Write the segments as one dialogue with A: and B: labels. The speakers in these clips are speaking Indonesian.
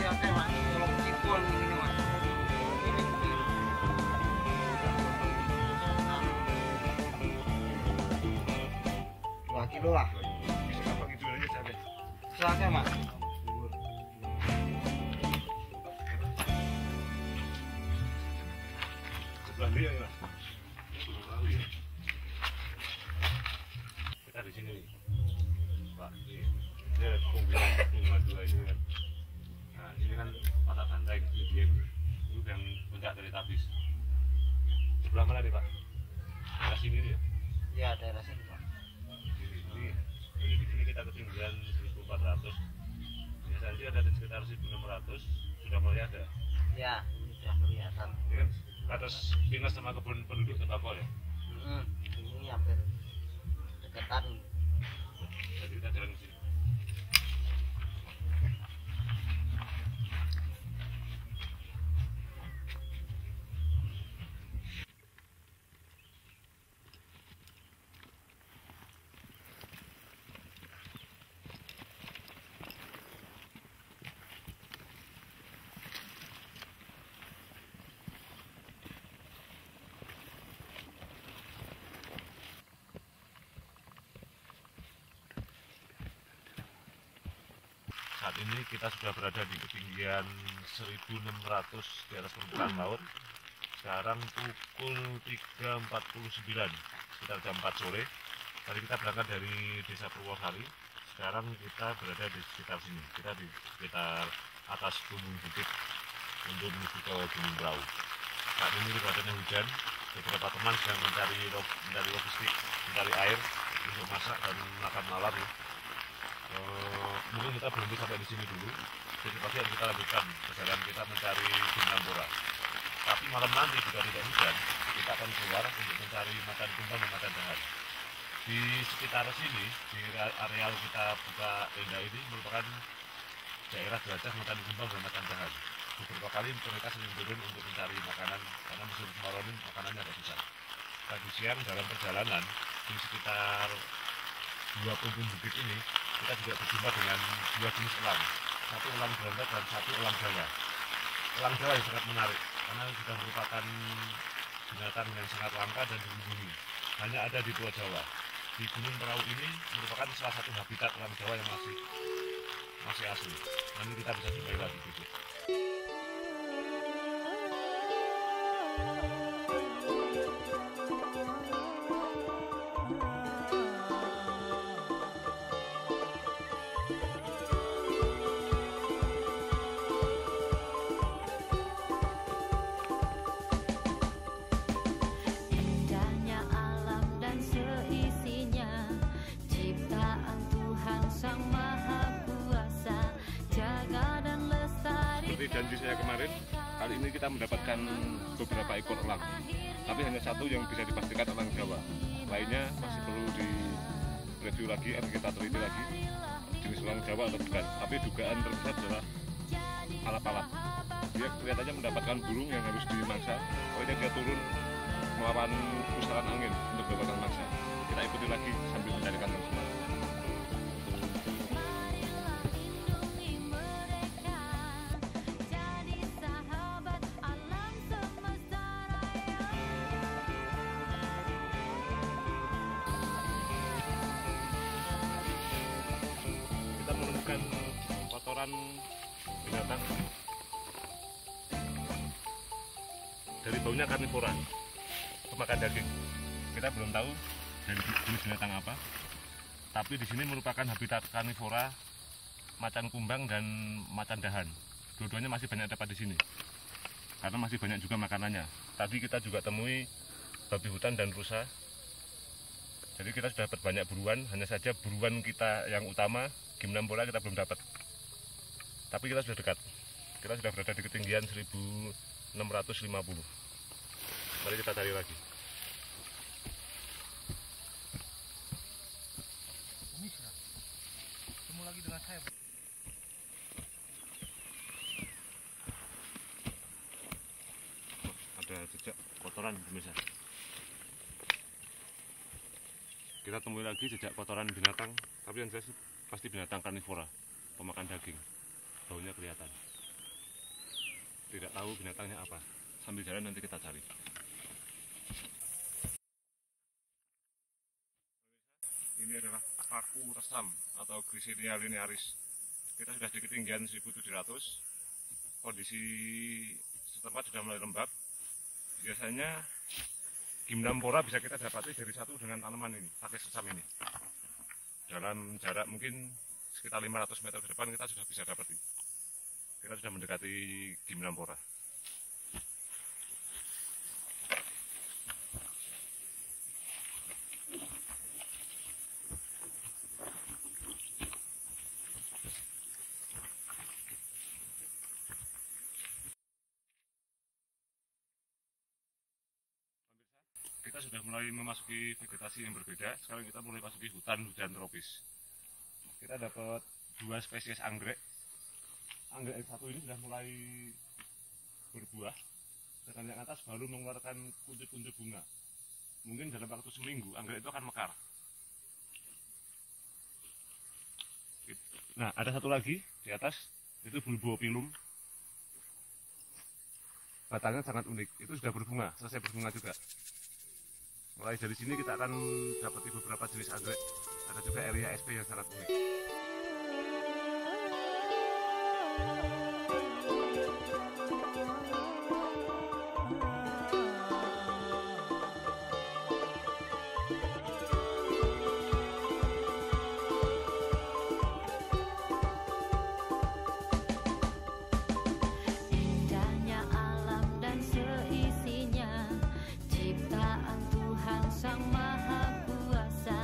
A: oke mas, kalau cikul ini mas. Ini mungkin 2 kilo lah.
B: Bisa apa gitu aja sampai.
A: Oke mas.
B: Sebelah dia ya. Kita di sini nih. Pak, ini ada kunjungan dua ini kan. Nah, ini kan mata banteng, ini dia. Ini yang puncak dari Tapis. Sebelah mana nih Pak? Daerah sini nih ya?
A: Ya daerah sini pak.
B: Ini di sini kita ketinggian 1400. Biasanya sih ada di sekitar 1600. Sudah mulai ada.
A: Ya ini sudah kelihatan.
B: Ini kan atas pinus sama kebun penduduk tembakau ya.
A: Ini hampir deketan.
B: Jadi kita jalan ke sini. Saat ini kita sudah berada di ketinggian 1600 di atas permukaan laut. Sekarang pukul 3.49, sekitar jam 4 sore. Tadi kita berangkat dari Desa Purwosari. Sekarang kita berada di sekitar sini. Kita di sekitar atas gunung bukit untuk menuju ke Gunung Prau. Saat ini cuacanya hujan. Beberapa teman sedang mencari logistik, mencari air untuk masak dan makan malam. Mungkin kita berhenti sampai di sini dulu. Jadi pasti kita lanjutkan perjalanan kita mencari Gunung. Tapi malam nanti jika tidak hujan, kita akan keluar untuk mencari macan kumbang dan macan jahat. Di sekitar sini, di areal kita buka tenda ini merupakan daerah jelajah macan kumbang dan macan jahat. Beberapa kali mereka sering turun untuk mencari makanan karena musim kemarau ini makanannya agak susah. Tadi siang dalam perjalanan di sekitar 2 puncak bukit ini kita juga berjumpa dengan 2 jenis elang, satu elang berontak dan satu elang Jawa. Elang Jawa yang sangat menarik karena sudah merupakan binatang yang sangat langka dan dilindungi, hanya ada di Pulau Jawa. Di Gunung Prau ini merupakan salah satu habitat elang Jawa yang masih asli. Nanti kita bisa jumpai lagi besok.
C: Indahnya alam dan seisinya, ciptaan Tuhan Sang Maha Kuasa, jaga dan lestari.
B: Seperti janji saya kemarin, kali ini kita mendapatkan beberapa ekor elang. Tapi hanya satu yang bisa dipastikan elang Jawa. Lainnya masih perlu direview lagi, atau kita teliti lagi jenis elang Jawa atau bukan. Tapi dugaan terbesar adalah alap-alap. Dia kelihatannya mendapatkan burung yang harus dimangsa. Pokoknya dia turun melawan pusaran angin untuk mendapatkan mangsa. Kita ikuti lagi sambil mencarikan tersebut.
C: Jadi sahabat alam semesta raya.
B: Kita menemukan kotoran binatang dari baunya karnivora, pemakan daging. Kita belum tahu dari jenis binatang apa, tapi di sini merupakan habitat karnivora, macan kumbang dan macan dahan. Dua-duanya masih banyak dapat di sini karena masih banyak juga makanannya. Tadi kita juga temui babi hutan dan rusa. Jadi kita sudah dapat banyak buruan, hanya saja buruan kita yang utama Gimnampora kita belum dapat. Tapi kita sudah dekat. Kita sudah berada di ketinggian 1650. Mari kita cari lagi.
A: Ketemu lagi dengan saya.
B: Ada jejak kotoran pemirsa. Kita temui lagi jejak kotoran binatang, tapi yang jelas pasti binatang karnivora, pemakan daging. Baunya kelihatan. tidak tahu binatangnya apa. Sambil jalan nanti kita cari. Ini adalah paku resam atau Gricinia linearis. Kita sudah di ketinggian 1700. Kondisi setempat sudah mulai lembab. Biasanya Gymnambora bisa kita dapati dari satu dengan tanaman ini, pakai resam ini. Dalam jarak mungkin sekitar 500 meter ke depan kita sudah bisa dapati. Kita sudah mendekati Gymnambora. Kita sudah mulai memasuki vegetasi yang berbeda. Sekarang kita mulai masuki hutan tropis. Kita dapat 2 spesies anggrek. Anggrek yang satu ini sudah mulai berbuah, sedangkan yang atas baru mengeluarkan kuncup-kuncup bunga. Mungkin dalam waktu seminggu anggrek itu akan mekar. Nah, ada satu lagi di atas, itu Bulbopilum. Batangnya sangat unik. Itu sudah berbunga, selesai berbunga juga. Mulai dari sini kita akan dapati beberapa jenis anggrek. Ada juga area SP yang sangat unik.
C: Indahnya alam dan seisinya, ciptaan Tuhan Sang Maha Kuasa.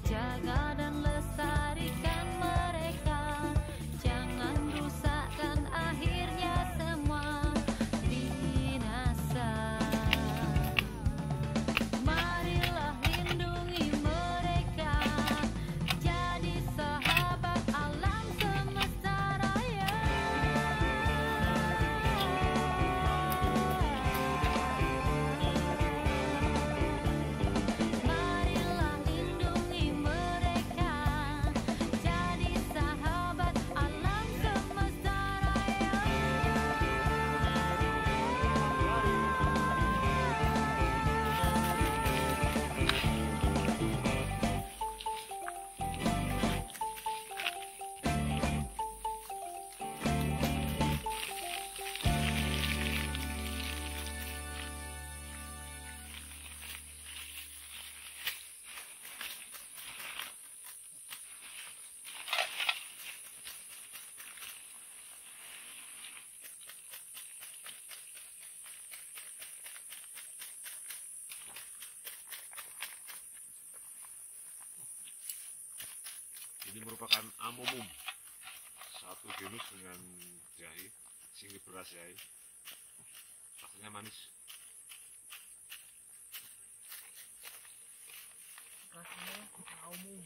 C: Jaga dan lestarikan mereka, jangan rusakkan, akhirnya semua binasa. Marilah lindungi mereka, jadi sahabat alam semesta raya. Marilah lindungi mereka, jadi sahabat alam semesta raya.
B: Ini merupakan Amomum, satu genus dengan jahe, Singhiberas jahe. Rasanya manis.
A: Rasanya umum.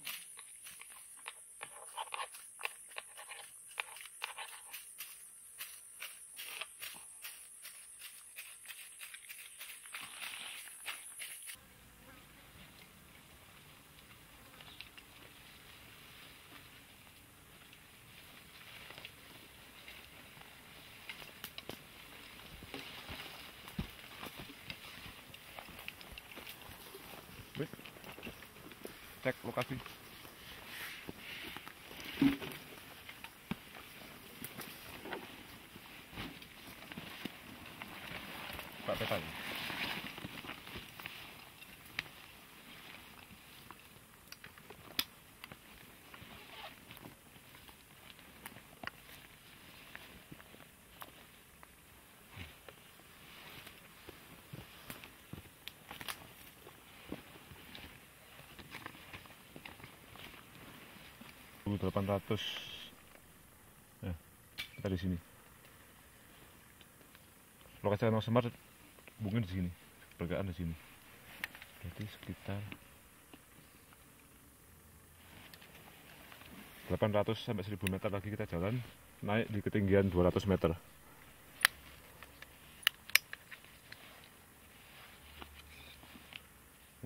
B: Cek lokasi. Pak peta. $1.800. Ya, kita di sini. Lokasi Danau Semar mungkin di sini, pergaan di sini. Jadi sekitar 800 sampai 1000 meter lagi kita jalan, naik di ketinggian 200 meter.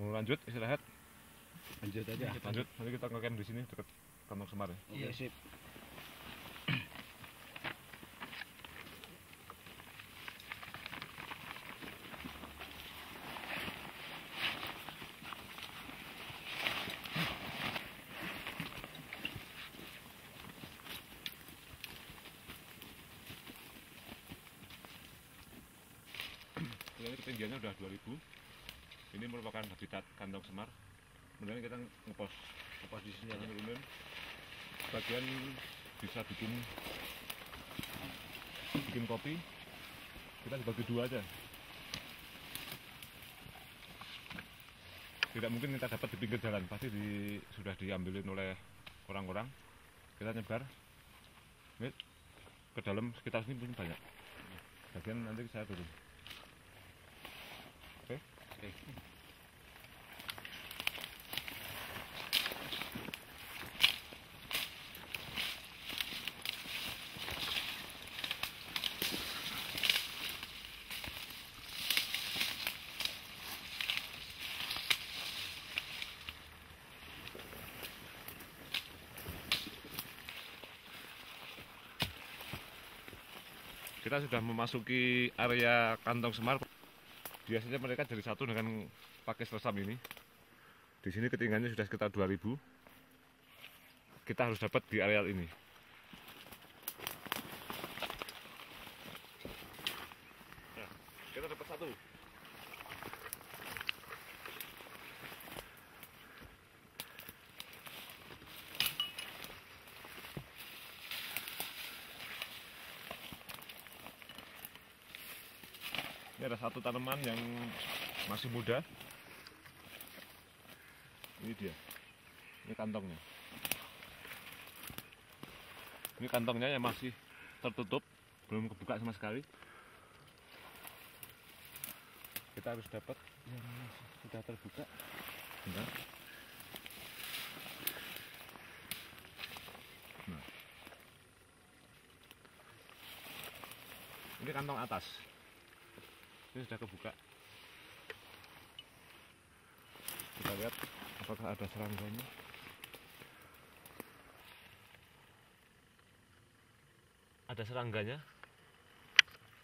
B: Mau lanjut istirahat?
D: Lanjut aja.
B: Lanjut. Nanti kita ngecamp di sini dekat Danau Semar ya.
D: Iya, sip.
B: ketinggiannya udah 2000. Ini merupakan habitat kantong semar. Kemudian kita ngepost posisinya turunin. Bagian bisa bikin kopi. Kita dibagi dua aja. Tidak mungkin kita dapat di pinggir jalan, pasti sudah diambilin oleh orang-orang. Kita nyebar ke dalam sekitar sini pun banyak. Bagian nanti saya turun. Oke. Kita sudah memasuki area kantong semar. Biasanya mereka jadi satu dengan pakai seresam ini. Di sini ketinggiannya sudah sekitar 2000. Kita harus dapat di areal ini. Nah, kita dapat satu. Ini ada satu tanaman yang masih muda. Ini dia. Ini kantongnya. Ini kantongnya yang masih tertutup, belum kebuka sama sekali. Kita harus dapat yang sudah terbuka. Bentar. Nah. Ini kantong atas. Ini sudah kebuka. Kita lihat apakah ada serangganya. Ada serangganya.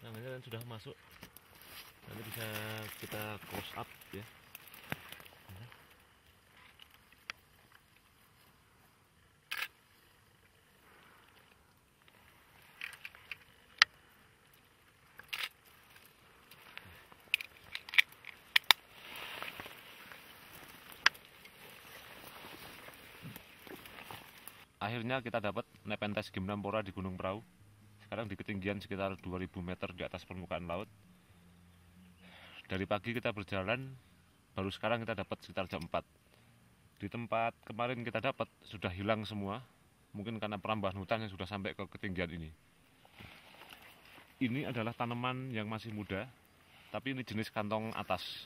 B: Serangganya sudah masuk. Nanti bisa kita close up ya. Akhirnya kita dapat Nepenthes gymnamphora di Gunung Prau. Sekarang di ketinggian sekitar 2000 meter di atas permukaan laut. Dari pagi kita berjalan, baru sekarang kita dapat sekitar jam 4. Di tempat kemarin kita dapat sudah hilang semua. Mungkin karena perambahan hutan yang sudah sampai ke ketinggian ini. Ini adalah tanaman yang masih muda, tapi ini jenis kantong atas.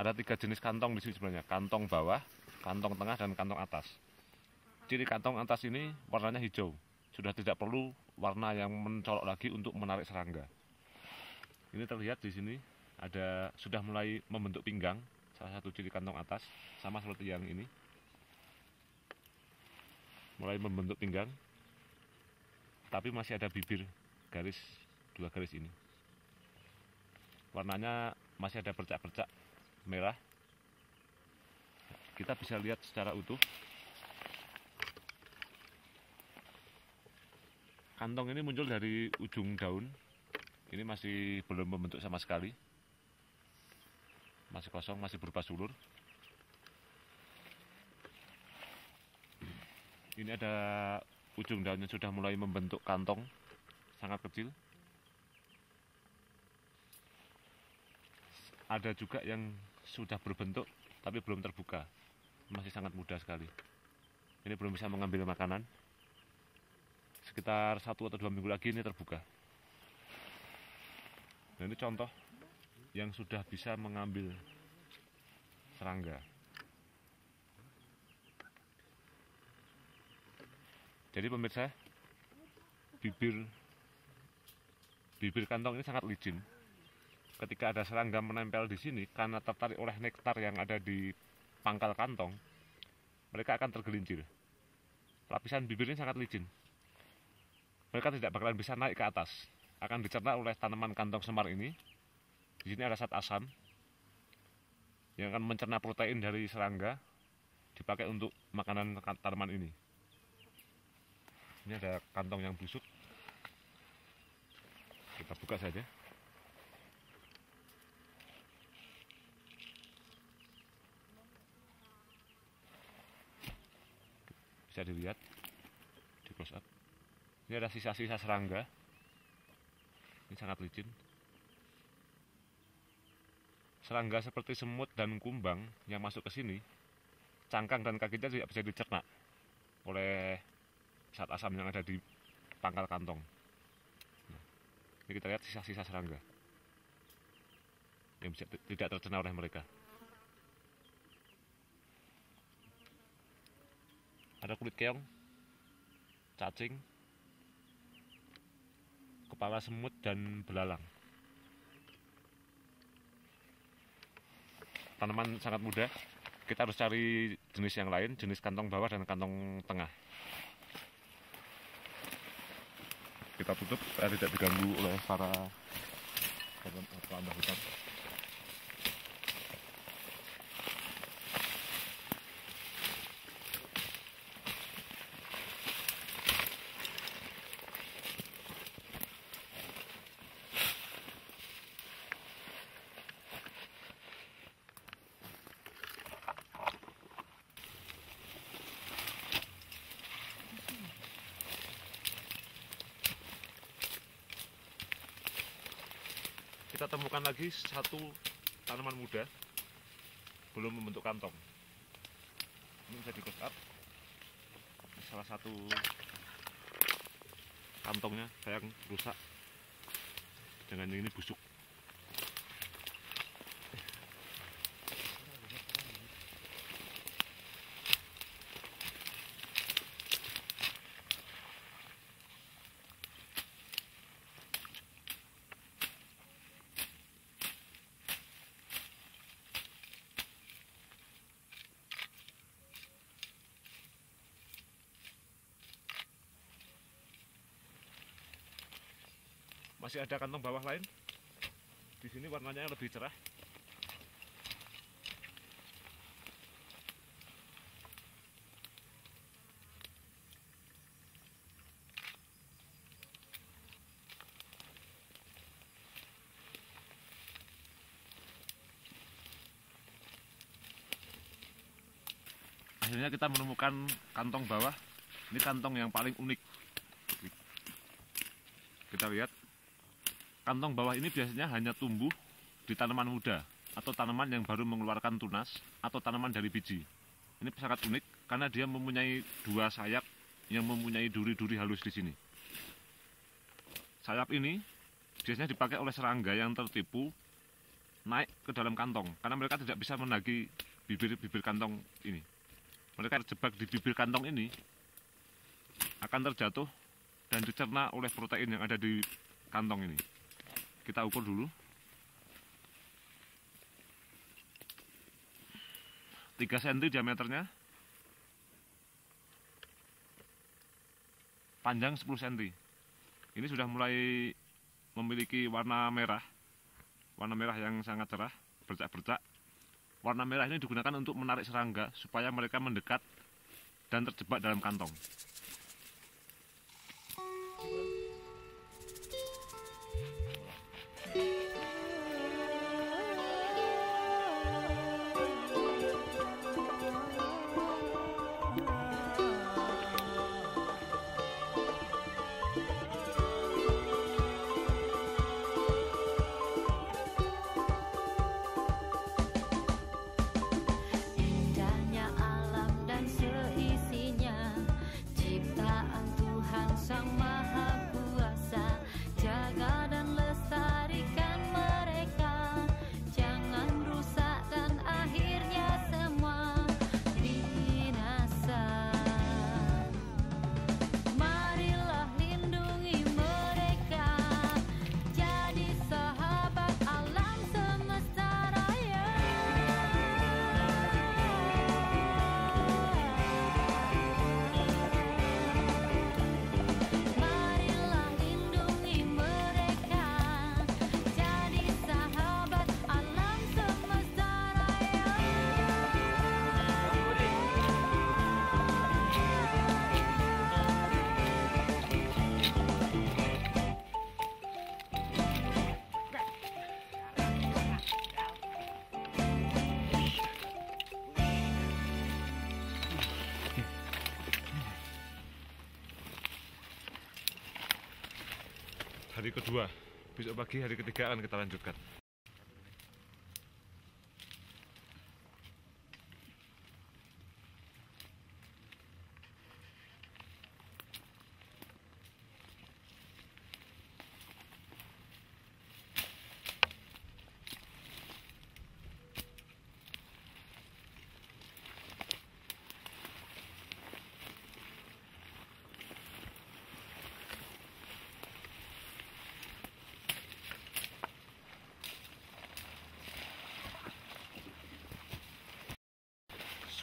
B: Ada 3 jenis kantong di sini sebenarnya. Kantong bawah, kantong tengah, dan kantong atas. Ciri kantong atas ini warnanya hijau. Sudah tidak perlu warna yang mencolok lagi untuk menarik serangga. Ini terlihat di sini sudah mulai membentuk pinggang, salah satu ciri kantong atas, sama seperti yang ini. Mulai membentuk pinggang, tapi masih ada bibir garis, 2 garis ini. Warnanya masih ada bercak-bercak merah. Kita bisa lihat secara utuh. Kantong ini muncul dari ujung daun. Ini masih belum membentuk sama sekali. Masih kosong, masih berupa sulur. Ini ada ujung daunnya sudah mulai membentuk kantong sangat kecil. Ada juga yang sudah berbentuk tapi belum terbuka. Masih sangat muda sekali. Ini belum bisa mengambil makanan. Sekitar 1 atau 2 minggu lagi ini terbuka. Nah, ini contoh yang sudah bisa mengambil serangga. Jadi pemirsa, bibir kantong ini sangat licin. Ketika ada serangga menempel di sini, karena tertarik oleh nektar yang ada di pangkal kantong, mereka akan tergelincir. Lapisan bibir ini sangat licin. Mereka tidak bakalan bisa naik ke atas. Akan dicerna oleh tanaman kantong semar ini. Di sini ada zat asam yang akan mencerna protein dari serangga, dipakai untuk makanan tanaman ini. Ini ada kantong yang busuk. Kita buka saja. bisa dilihat di close up. Ini ada sisa-sisa serangga. Ini sangat licin. Serangga seperti semut dan kumbang yang masuk ke sini, cangkang dan kakinya tidak bisa dicerna oleh zat asam yang ada di pangkal kantong. Nah, ini kita lihat sisa-sisa serangga yang bisa tidak tercerna oleh mereka. Ada kulit keong, cacing, kepala semut, dan belalang. Tanaman sangat mudah. Kita harus cari jenis yang lain, jenis kantong bawah dan kantong tengah. Kita tutup supaya tidak diganggu oleh para penambah hutan. Kita temukan lagi satu tanaman muda belum membentuk kantong. Ini bisa di close up. Salah satu kantongnya sayang rusak dengan ini busuk. Masih ada kantong bawah lain. Di sini warnanya lebih cerah. Akhirnya kita menemukan kantong bawah. Ini kantong yang paling unik. Kita lihat. Kantong bawah ini biasanya hanya tumbuh di tanaman muda atau tanaman yang baru mengeluarkan tunas atau tanaman dari biji. Ini sangat unik karena dia mempunyai dua sayap yang mempunyai duri-duri halus di sini. Sayap ini biasanya dipakai oleh serangga yang tertipu naik ke dalam kantong karena mereka tidak bisa menagih bibir-bibir kantong ini. Mereka terjebak di bibir kantong ini akan terjatuh dan dicerna oleh protein yang ada di kantong ini. Kita ukur dulu. 3 cm diameternya. Panjang 10 cm. Ini sudah mulai memiliki warna merah. Warna merah yang sangat cerah, bercak-bercak. Warna merah ini digunakan untuk menarik serangga supaya mereka mendekat dan terjebak dalam kantong.
C: Indahnya alam dan seisinya,
B: hari kedua. Besok pagi hari ketiga akan kita lanjutkan.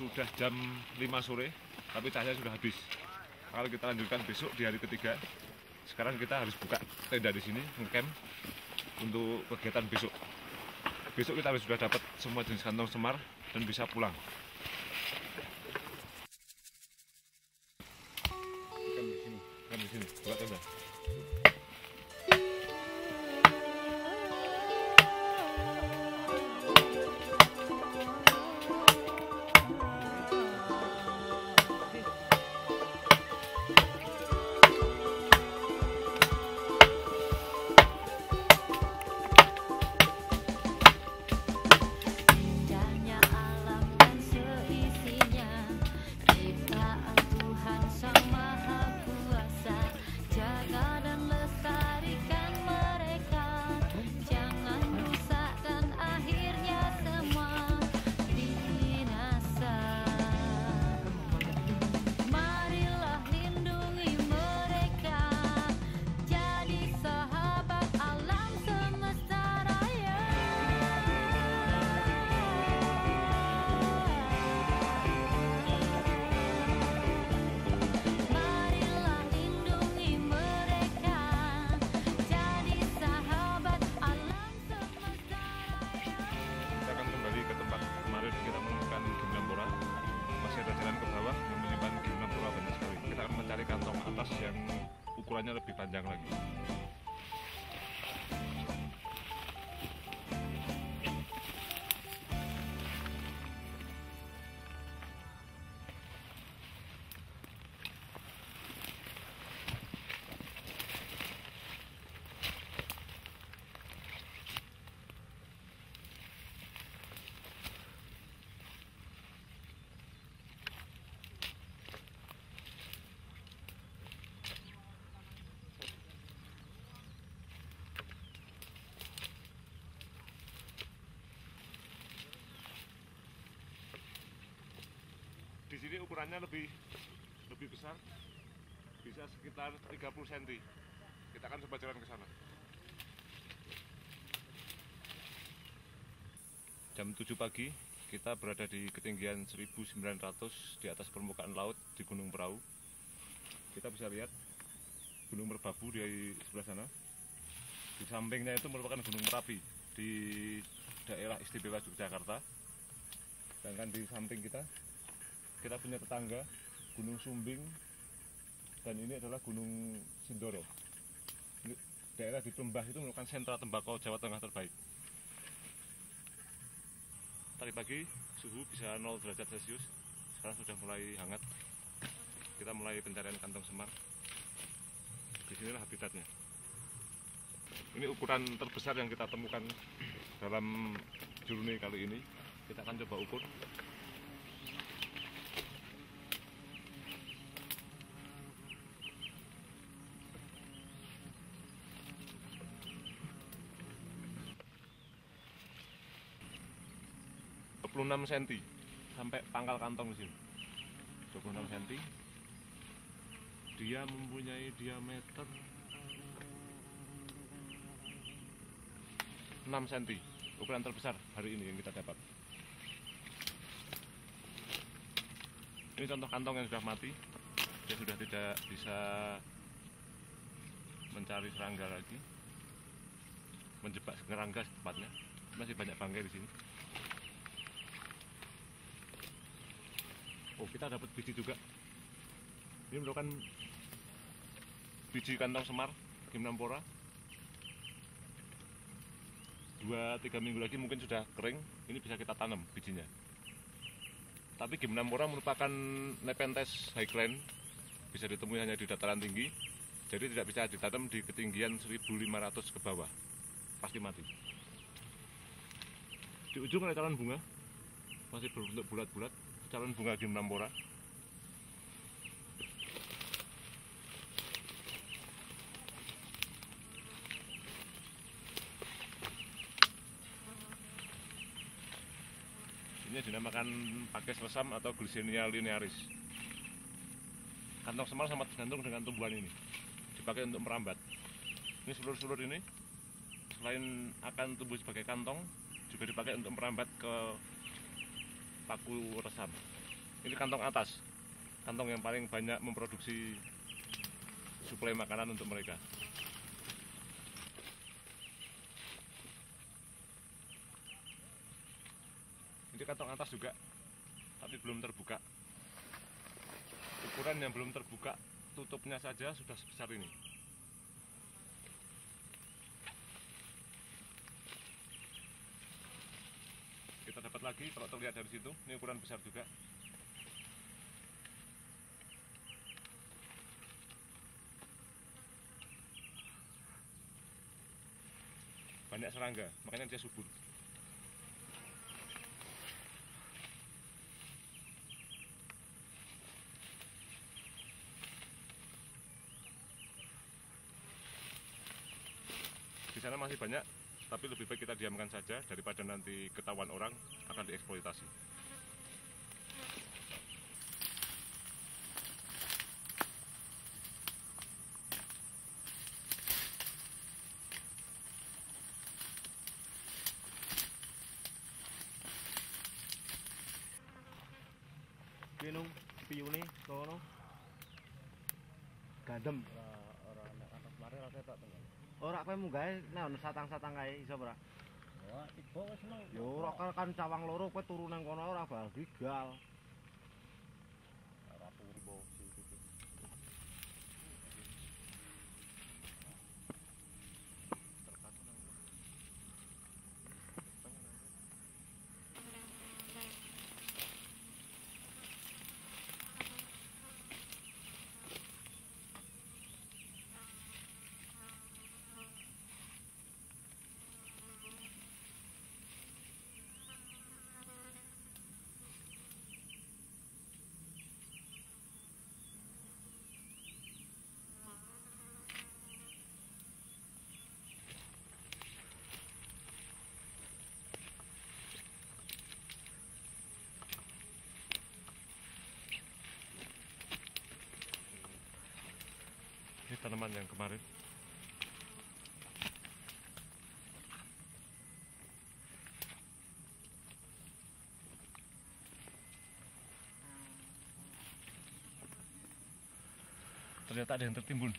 B: Sudah jam 5 sore, tapi cahaya sudah habis. Kalau kita lanjutkan besok di hari ketiga, sekarang kita harus buka tenda di sini, ngecamp untuk kegiatan besok. Besok kita harus sudah dapat semua jenis kantong semar dan bisa pulang. Ngecamp di sini, buka tenda.
C: Indahnya alam dan seisinya, ciptaan Tuhan Sang Maha Kuasa. Jaga dan lestarikan mereka, jangan rusakkan, akhirnya semua binasa. Marilah lindungi mereka, jadi sahabat alam semesta raya. Marilah lindungi mereka, jadi sahabat alam semesta raya.
B: Kita akan kembali ke tempat kemarin kita menemukan Gimnampora. Masih ada jalan ke bawah yang menyimpan Gimnampora banyak sekali. Kita akan mencari kantong atas yang ukurannya lebih panjang lagi. Di sini ukurannya lebih besar, bisa sekitar 30 cm. Kita akan coba jalan ke sana. Jam 7 pagi, kita berada di ketinggian 1900 di atas permukaan laut di Gunung Perahu. Kita bisa lihat Gunung Merbabu di sebelah sana. Di sampingnya itu merupakan Gunung Merapi di daerah istimewa Yogyakarta. Sedangkan di samping kita punya tetangga Gunung Sumbing, dan ini adalah Gunung Sindoro. Ini daerah di Plembah itu merupakan sentra tembakau Jawa Tengah terbaik. Tadi pagi suhu bisa 0 derajat Celcius, sekarang sudah mulai hangat. Kita mulai pencarian kantong semar. Disinilah habitatnya. Ini ukuran terbesar yang kita temukan dalam journey kali ini. Kita akan coba ukur. cm sampai pangkal kantong di sini. 26 cm. Dia mempunyai diameter 6 cm. Ukuran terbesar hari ini yang kita dapat. Ini contoh kantong yang sudah mati. Dia sudah tidak bisa mencari serangga lagi, menjebak serangga tepatnya. Masih banyak bangkai di sini. Oh, kita dapat biji juga. Ini merupakan biji kantong semar Gimnampora. 2-3 minggu lagi mungkin sudah kering. Ini bisa kita tanam bijinya. Tapi Gimnampora merupakan Nepenthes highland, bisa ditemui hanya di dataran tinggi. Jadi tidak bisa ditanam di ketinggian 1.500 ke bawah, pasti mati. Di ujung ada calon bunga, masih berbentuk bulat-bulat, calon bunga gymnambora. Ini dinamakan pakis lesam atau Glycinia linearis. Kantong semar sangat tergantung dengan tumbuhan ini. Dipakai untuk merambat. Ini sulur-sulur ini selain akan tumbuh sebagai kantong, juga dipakai untuk merambat ke paku resam. Ini kantong atas, kantong yang paling banyak memproduksi suplai makanan untuk mereka. Ini kantong atas juga, tapi belum terbuka. Ukuran yang belum terbuka, tutupnya saja sudah sebesar ini. Kita dapat lagi, kalau terlihat dari situ, ini ukuran besar juga. Banyak serangga, makanya dia subur. Di sana masih banyak, tapi lebih baik kita diamkan saja daripada nanti ketahuan orang akan dieksploitasi.
E: Pinung piyune kono gandem. Ora kowe munggahe nek ono satang-satang kae iso ora?
F: Wah, tiba wis mau.
E: Ya ora kan cawang loro kowe turu nang kono ora bakal digal.
F: Ora purbo sing itu.
B: Ini tanaman yang kemarin. Ternyata ada yang tertimbun.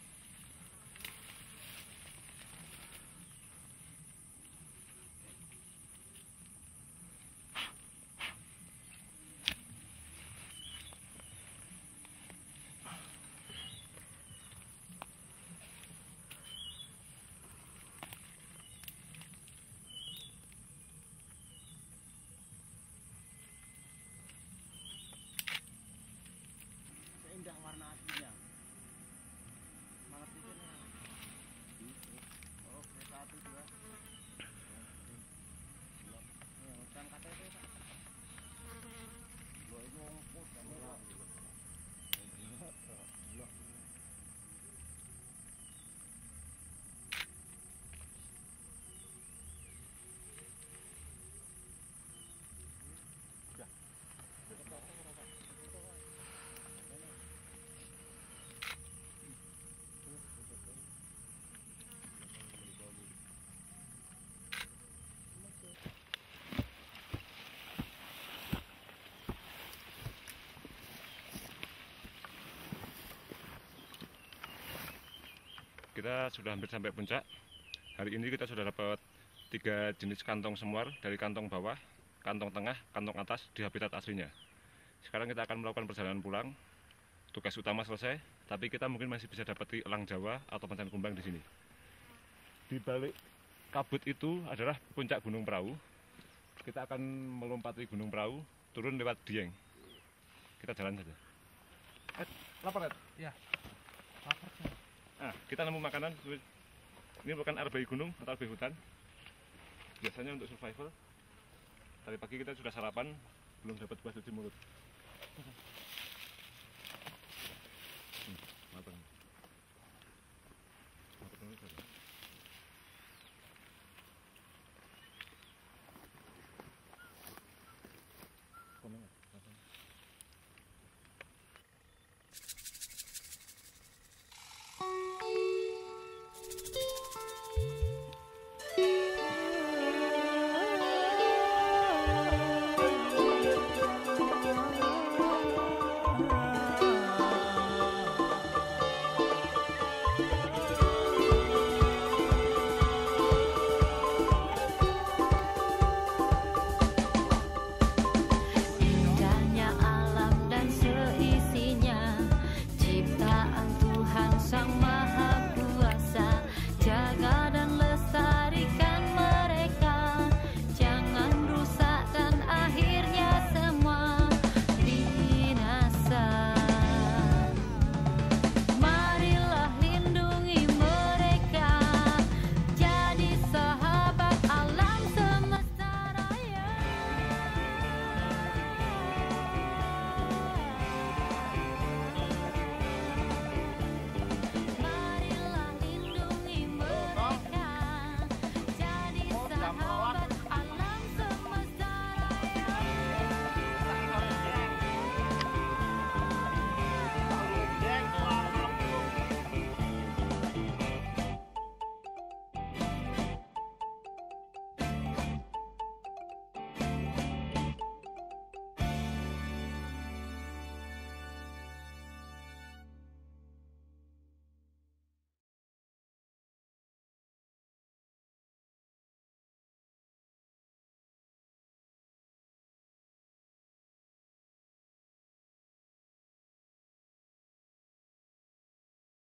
F: Seindah warna aslinya. Malah itu. Oh, satu dua. Ya, kan KTP. Lo itu ngopot kamera.
B: Kita sudah hampir sampai puncak. Hari ini kita sudah dapat 3 jenis kantong semar dari kantong bawah, kantong tengah, kantong atas di habitat aslinya. Sekarang kita akan melakukan perjalanan pulang. Tugas utama selesai, tapi kita mungkin masih bisa dapati elang Jawa atau macan kumbang di sini. Di balik kabut itu adalah puncak Gunung Prau. Kita akan melompati Gunung Prau, turun lewat Dieng. Kita jalan saja.
E: Lapar, Ed?
A: Ya. Lapar sih.
G: Nah, kita nemu makanan. Ini merupakan RBI gunung atau RBI hutan. Biasanya untuk survival. Tadi pagi kita sudah sarapan, belum dapat buah cuci mulut.